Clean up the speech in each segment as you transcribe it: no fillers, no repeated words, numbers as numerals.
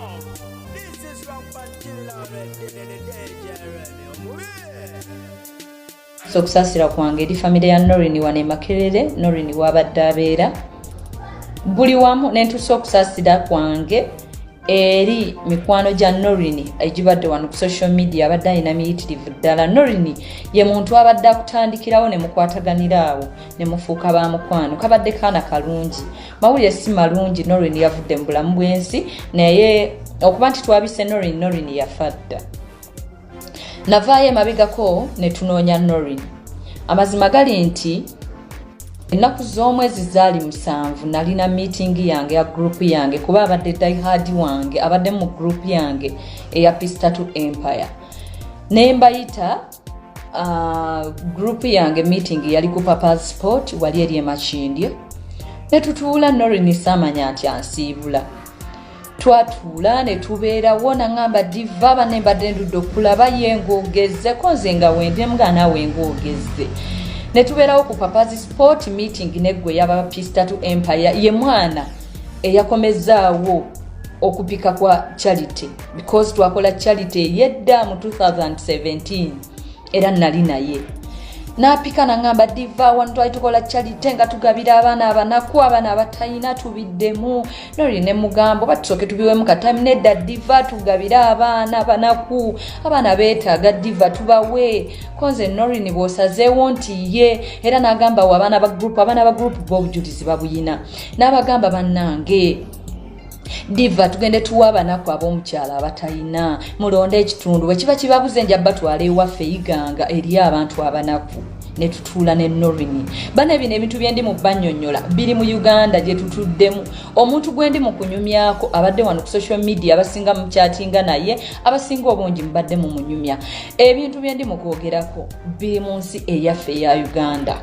This is Rock Pantilla so kusasira kwange eri famire ya Norini wane Makerere. Norini wabadde abeera buli wamu nentusa okusasira kwange eri mikwano gya Norini egibadde wano ku social media abadde alina miyitirivu ddala. Norini ye muntu abadde akutandikirawo ne mukwataganiraawo ne mufuuka ba mukwano. Kabadde kaana kalungi, mawulire si malungi. Norini yavudde mu bulamu bw'ensi naye okuba nti twabise Norini yafa dda. Navaayo emabegako ne tunoonya Norini. Amazima gali nti ennaku z'omwezi zaali 7 nalina meeting yange ya group yange kuba abadde diehard wange abadde mu group yange eya Peace Tattoo Empire. Nembayita group yange meeting yali ku Papa's Sport wali eri Makindye. Ne tutuula Norini samanya nti ansiibula. Twatuula ne tubeera wona ngamba diva bane mbadde ndudde okulaba yengogeze konze nga wende mgana wengogeze. Ne tubeerawo ku Papa's Sport meeting neggwe yaba Peace Tattoo Empire ye mwana eyakomezaawo okupika kwa charity because twakola charity yedda mu 2017 era nali naye. Napika nangamba diva wano twali tukola charity nga tugabira abaana abanaku abaana abatayina tubiddemu. Norini ne mugambo batusooke tubiwemu katami nedda diva tugabira abaana abanaku abaana beetaaga diva tubawe. Konze Norini bw'osazeewo nti ye era n'agamba wa abaana ba group b'obujulizi babuyina n'abagamba bannange diva tugende tuwa abanaku ab'omukyala abatayina mulonde ekitundu bwe kiba kibabuze njabba twala ewaffe eyiganga eri abantu abanaku. Ne tutuula ne Norini bane bino ebintu byendi mu bannyonnyola biri mu Uganda gye tutuddemu. Omuntu gwendi mu kunyumyako abadde wano ku social media abasinga mu chattinga naye abasinga obungi mbadde mu munyumya. Ebintu byendi mu kwogerako biri mu nsi eyaffe ya Uganda.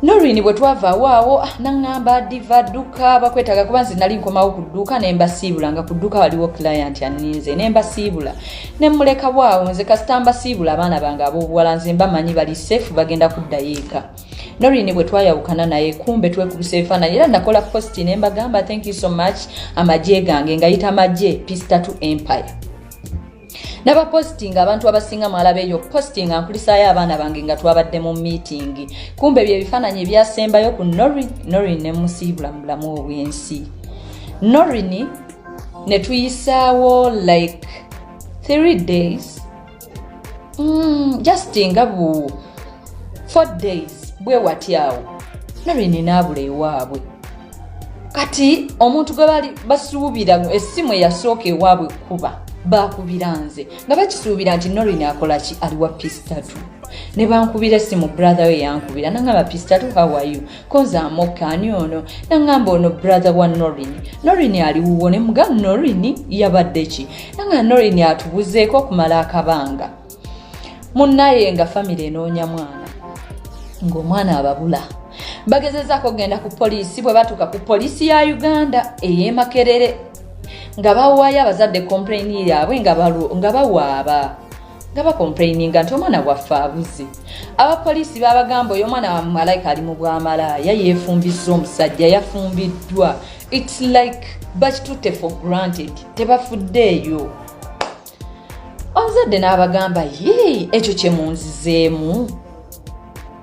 Norini bwe twavaawo nangamba diva dduka bakwetaga kuba nze nali nkomawo ku dduka ne mbasiibula nga ku dduka waliwo client aninze ne mbasiibula ne muleka bwawo nze kasita mbasiibula abaana bange ab'obuwala nze mbamanyi bali safe bagenda kuddayo eka. Norini bwe twayawukana naye kumbe twekubisa ebifaananyi era nakola post ne mbagamba thank you so much amagye gange ngayita amagye Peace Tattoo Empire. Naba posting abantu abasinga mwalabe eyo posting ankulisaayo abaana bange nga twabadde mu meeting. Kumbe bye bifaananyi ebyasembayo ku Norini ne musiibula mu bulamu obw'ensi. Norini ne tuyisaawo like 3 days just nga 4 days bwe watyawo Norini n'abula ewaabwe. Kati omuntu gwe bali basuubira essimu eyasooka ewaabwe kuba bakubira nze nga bakisuubira nti Norini akola ki ali wa Peace Tattoo. Ne bankubira essimu brother we yankubira nangamba Peace Tattoo how are you konza amokani ono nangamba ono brother wa Norini ali wuwo ne mga Norini yabadde ki nanga Norini atubuzeeko kumala akabanga munnaye nga family enoonya mwana ng'omwana ababula. Bagezezaako kugenda ku poliisi bwe batuuka ku poliisi ya Uganda ey'e Makerere nga bawaayo abazadde complain yaabwe nga bawaaba nga bakomplaininga nti omwana waffe abuze. Abapoliisi babagamba oyo omwana wa malayika ali mu bwamalaaya yeefumbizza omusajja yafumbiddwa. It's like bakitutte for granted tebafuddeeyo. Omuzadde n'abagamba ye ekyo kye munzizeemu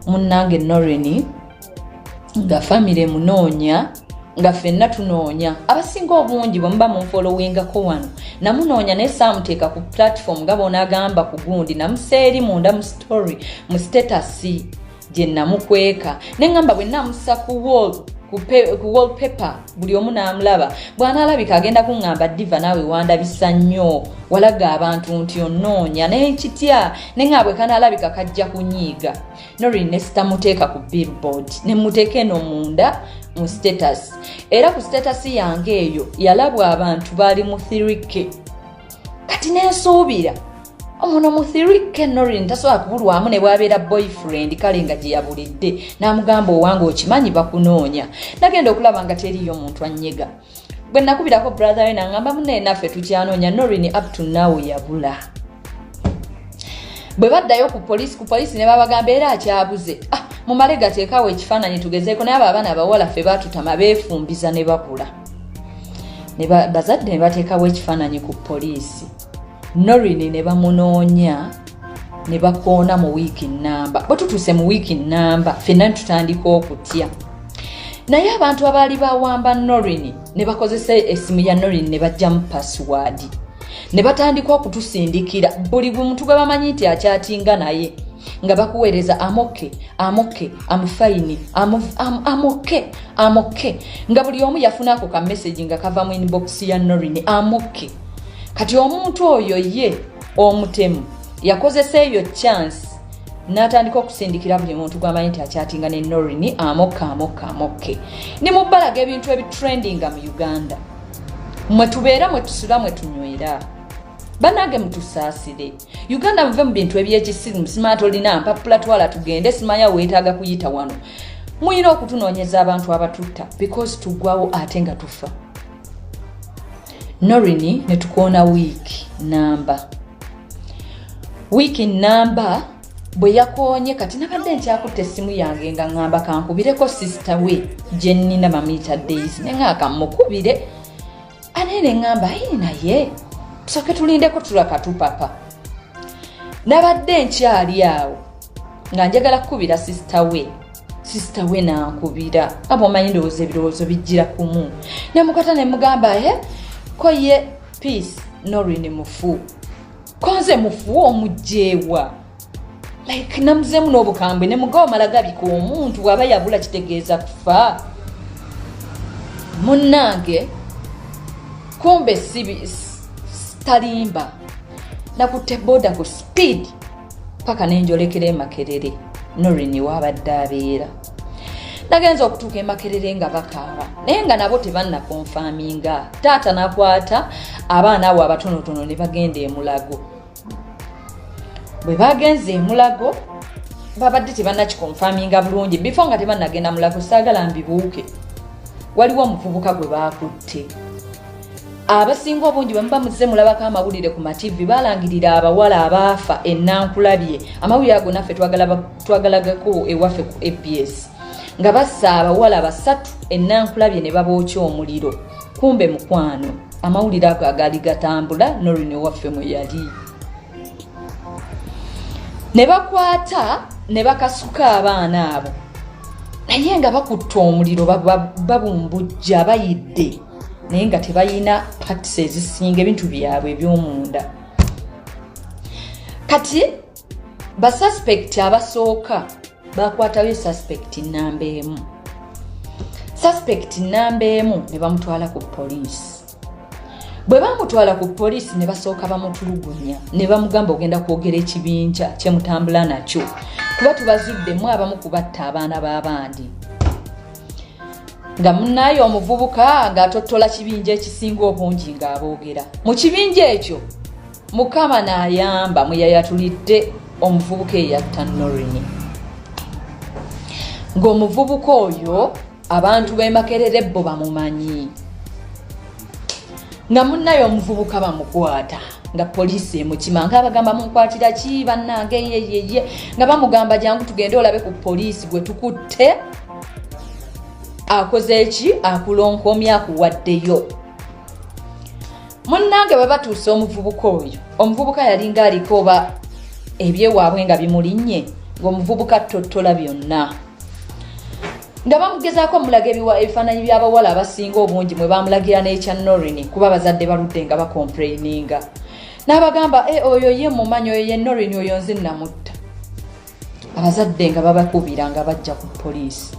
munnange Norini nga famire munoonya nga ffenna tunoonya abasinga obungi bwe muba munfollowingako wano namunoonya naye saamuteeka ku platform nga bonaagamba ku gundi namuseeri munda mu story mu status gye namukweka ne ngamba bwe namussa ku wallpaper buli omu n'amulaba bw'anaalabika agenda kuŋŋamba diva naawe wandabisa nnyo walaga abantu nti onoonya naye kitya ne nga bwe kanaalabika kajja kunyiiga. Norini ne sitamuteeka ku billboard ne muteeka eno munda mu status era ku status yange eyo yalabwa abantu baali mu 3K. Kati nensuubira omuno mu 3K Norini tasobola kubulwamu ne bwabeera boyfriend kale nga gye yabulidde n'amugamba owange okimanyi bakunoonya. Nagenda okulaba nga teriyo muntu annyega. Bwe nakubirako brother we nangamba munne naffe tukyanoonya Norini up to now yabula. Bwe baddayo ku poliisi ne babagamba era akyabuze mumale gateekawo ekifaananyi tugezeeko naye abo abaana abawala ffe baatutama beefumbiza ne bakula. bazadde ne bateekawo ekifaananyi ku poliisi. Norini ne bamunoonya ne bakoona mu wiiki nnamba. Bwe tutuuse mu wiiki nnamba ffenna tutandika okutya. Naye abantu abaali bawamba Norini ne bakozesa essimu ya Norini ne baggyamu password. Ne batandika okutusindikira buli muntu gwe bamanyi nti akyatinga naye nga bakuweereza amoke amufayini amoke nga buli omu yafunako ka message nga kava mu inbox ya Norini amoke. Kati omuntu oyo ye omutemu yakozesa eyo chance n'atandika okusindikira buli muntu gw'amanyi nti akyatinga ne Norini amoke. Ni mubalaga ebintu ebitrendinga mu Uganda. Mwe tubeera mwe tusula mwe tunywera. Banage mutusaasire. Uganda muve mu bintu eby'ekisiru simaato olina mpapula twala tugende simanya weetaaga kuyita wano. Muyina okutunoonyeza abantu abatutta because tugwawo ate nga tufa. Norini ne tukoona wiiki namba. Wiiki namba bwe yakoonye kati nabadde nkyakutte essimu yange nga ngamba kankubireko sister we gye nnina mamita days ne ngaka mukubire. Anene ngamba naye tusooke tulindeko tulaka tupapa. Nabadde nkyali awo nga njagala kukubira sister we nankubira. Abo manyi ndowooza ebirowoozo bijjira kumu. Namukata ne mugamba ko ye peace Norini mufu. Konze mufu omugjeewa. Like namuzemu n'obukambwe ne mugawo malagabika omuntu waba yabula kitegeeza kufa. Munnange kumbe talimba nakutte boda ku speed paka nenjolekera e Makerere. Norini wabadde abeera. Nagenza okutuuka e Makerere nga bakaaba naye nga nabo tebannakonfaminga. Taata nakwata abaana abo abatonotono ne bagenda e Mulago. Bwe bagenze e Mulago babadde tebannakikonfaminga bulungi. Before nga tebannagenda Mulago saagala mbibuuke waliwo omuvubuka gwe baakutte. Abasinga obungi bwe muba muzze mulabako amawulire ku mativi balangirira abawala abaafa ennankulabye. Amawulire ago naffe twagalagako ewaffe ku ABS nga bassa abawala basatu ennankulabye ne babookya omuliro. Kumbe mukwano amawulire ago agaali gatambula Norini waffe mwe yali. Ne bakwata ne bakasuka abaana abo naye nga bakutte omuliro babumbujja bayidde naye nga tebayina parts ezisinga ebintu byabwe eby'omunda. Kati basuspect abasooka bakwatayo suspect namba emu. Suspect namba emu ne bamutwala ku poliisi. Bwe bamutwala ku poliisi ne basooka bamutulugunya ne bamugamba ogenda kwogera ekibinja kye mutambula nakyo kuba tubazuddemu abamu kubatta abaana b'abandi. Nga munnaye omuvubuka ng'atottola kibinja ekisinga obungi ng'aboogera. Mu kibinja ekyo Mukama n'ayamba mwe yayatulidde omuvubuka eyatta Norini. Ng'omuvubuka oyo abantu b'e Makerere bo bamumanyi. Nga munnaye omuvubuka bamukwata nga poliisi emukima ng'abagamba munkwatira ki bannange yeyeye nga bamugamba jangu tugende olabe ku poliisi gwe tukutte akoze eki akulonkomya akuwaddeyo. Munnange bwe batuuse omuvubuka oyo omuvubuka yalinga aliko oba ebyewaabwe nga bimulinnye ng'omuvubuka tottola byonna. Nga bamugezaako mulaga ebifaananyi by'abawala abasinga obungi mwe bamulagira n'ekya Norini kuba bazadde baludde nga bakomplaininga. N'abagamba oyo ye mumanyi oyo ye Norini oyo nze namutta. Abazadde nga babakubira nga bajja ku poliisi.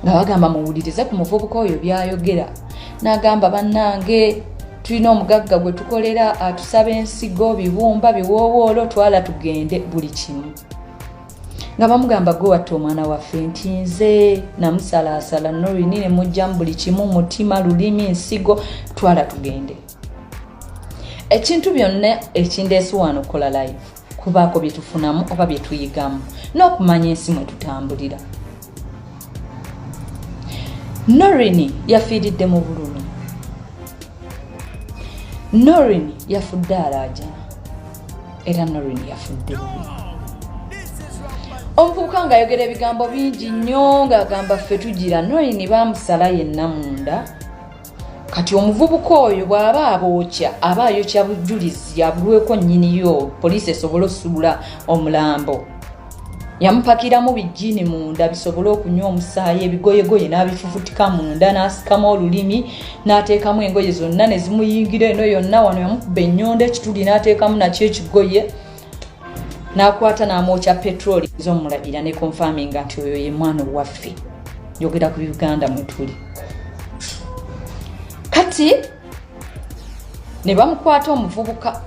Nga bagamba muwulirize ku muvubuka oyo byayogera. N'agamba bannange tulina omugagga gwe tukolera atusaba ensigo bibumba biwoowoolo twala tugende buli kimu. Nga bamugamba gwe watta omwana waffe nti nze namusalaasala Norini ne mujjamu buli kimu mutima lulimi nsigo twala tugende. Ekintu byonna ekindeese wano kola live kubaako bye tufunamu oba bye tuyigamu n'okumanya ensi mwe tutambulira. Norini yafiiridde mu bululu. Norini yafudde alaajana era Norini yafudde bubi. Omuvubuka ng'ayogera ebigambo bingi nnyo ng'agamba ffe tugira Norini baamusala yenna munda kati omuvubuka oyo bw'aba abookya aba ayokya bujulizi abulweko nnyiniyo poliisi esobole osuula omulambo. Yamupakiramu bijjini munda bisobole okunywa omusaayi, ebigoyegoye n'abifufutika munda, n'asikamu olulimi n'ateekamu engoye zonna ne zimuyingira eno yonna. Wano yamukuba ennyonda ekituli n'ateekamu nakyo ekigoye, n'akwata n'amwokya petroli z'omulabira ne confirminga nti oyo ye mwana owaffe. Yogera ku Uganda mwe tuli. Kati ne bamukwata omuvubuka.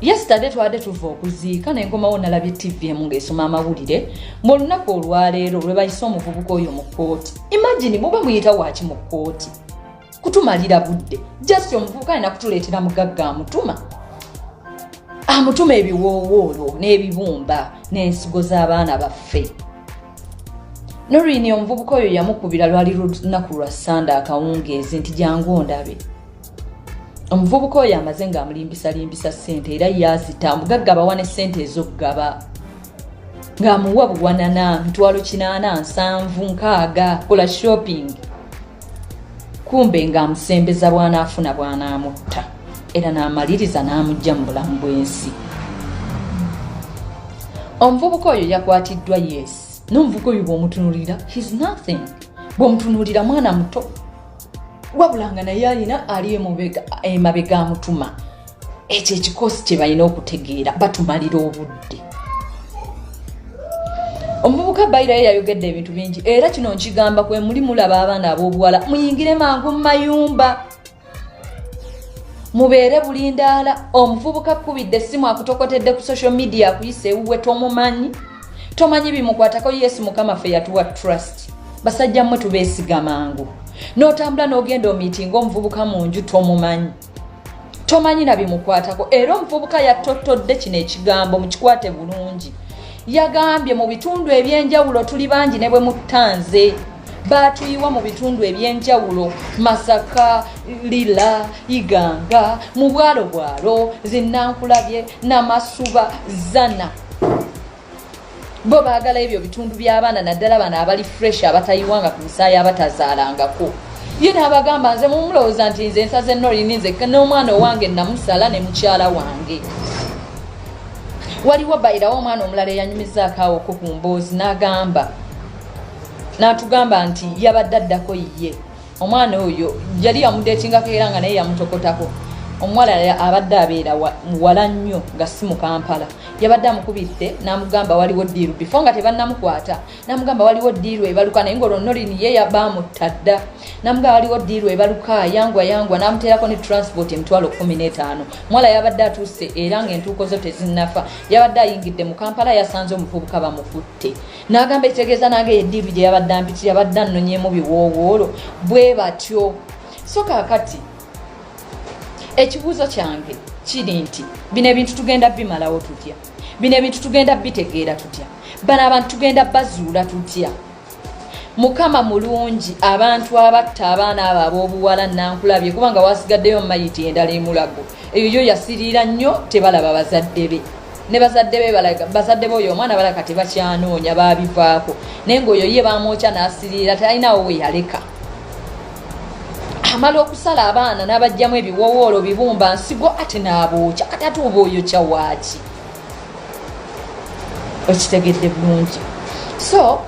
Yesterday twade tuva okuziika n'enkomawo nalabye TV emu ng'esoma amawulire mu lunaku olwaleero lwe bayise omuvubuka oyo mu kkooti. Imagine muba muyita waaki mu kkooti kutumalira budde, just omuvubuka alina kutuleetera mugagga amutuma ebiwoowoolo n'ebibumba n'ensigo z'abaana baffe. Norini omuvubuka oyo yamukubira lwali lunaku lwa Sande akawungeezi nti jangu ndabe. Omuvubuka oyo amaze ng'amulimbisa ssente era yazita mugagga bawa ne ssente ez'okugaba ng'amuwa buwanana mitwalo 8, 7, 6 kola shopping. Kumbe ng'amusembeza bw'anaafuna bw'anaamutta era n'amaliriza n'amugya mu bulamu bw'ensi. Omuvubuka oyo yakwatiddwa yes. N'omuvubuka oyo bw'omutunulira he's nothing. Bw'omutunulira mwana muto. Wabulanga naye alina ali emabega amutuma. Ekyo ekikosi kye balina okutegeera batumalira obudde. Omuvubuka Baira yayogedde ebintu bingi era kino nkigamba kwe muli mulaba abaana ab'obuwala muyingire mangu mu mayumba. Mubeere bulindaala. Omuvubuka kubidde essimu akutokotedde ku social media akuyise ewuwe tomumanyi. Tomanyi bimukwatako Yesu Mukama ffe yatuwa trust. Basajja mmwe tubeesiga mangu. N'otambula n'ogenda omiitinga omuvubuka mu nju tomumanyi. Tomanyi na bimukwatako. Era omuvubuka yatottodde kino ekigambo mukikwate bulungi. Yagambye mu bitundu eby'enjawulo tuli bangi ne bwe mutanze. Batuyiwa mu bitundu eby'enjawulo Masaka, Lila, Iganga, mu bwalo Zinnankulabye, Namasuba, Zana. Bo baagala ebyo bitundu by'abaana naddala bano abali fresh abatayiwanga ku misaayi abatazaalangako. Ye n'abagamba nze mumulowooza nti nze nsaze Norini nze n'omwana owange namusala ne mukyala wange. Waliwo bayirawo omwana omulala eyanyumizaako awoko ku mboozi n'atugamba nti yabadde addako ye. Omwana oyo yali yamudeetingako era nga naye yamutokotako. Omuwala abadde abeera muwala nnyo nga si mu Kampala. Yabadde amukubidde n'amugamba waliwo ddiiru before nga tebannamukwata. N'amugamba waliwo ddiiru ebaluka naye ng'olwo Norini ye yabaamuta dda. N'amugamba waliwo ddiiru ebaluka yangwa n'amuteerako ne transport emitwalo 15. Muwala yabadde atuuse era ng'entuuko zo tezinnafa. Yabadde ayingidde mu Kampala yasanze omuvubuka bamukutte. N'agamba ekitegeeza nange eddiiru gye yabadde ampitira yabadde annonyeemu biwoowoolo bwe batyo. So kaakati ekibuuzo kyange kiri nti bino ebintu tugenda bimalawo tutya? Bino ebintu tugenda bitegeera tutya? Bano abantu tugenda bazuula tutya? Mukama mulungi abantu abatta abaana abo ab'obuwala Nankulabye kubanga wasigaddeyo mayiti endala emulago. Eyo yasiriira nnyo tebalaba bazadde be. Ne bazadde be balaga bazadde be oyo omwana balaka tebakyanoonya baabivaako. Naye ng'oyo ye baamwokya n'asiriira talinawo we yaleka. Amala okusala abaana n'abajjamu ebiwoowoolo bibumba nsigo ate n'abookya kati ate oba oyokya waaki? Okitegedde bulungi. So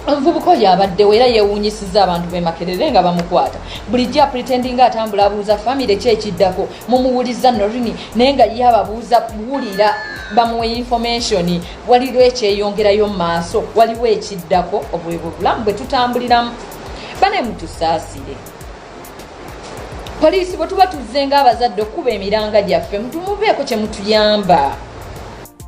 omuvubuka oyo abaddewo era yeewuunyisizza abantu b'e Makerere nga bamukwata. Bulijjo apretendinga atambula abuuza famire ki ekiddako mumuwuliza Norini naye nga ye ababuuza buwulira bamuwe information waliwo ekyeyongerayo mu maaso waliwo ekiddako obwebwe bulamu bwe tutambuliramu. Bane mutusaasire. Poliisi bwe tuba tuzze ng'abazadde okuba emiranga gyaffe mutumubeeko kye mutuyamba.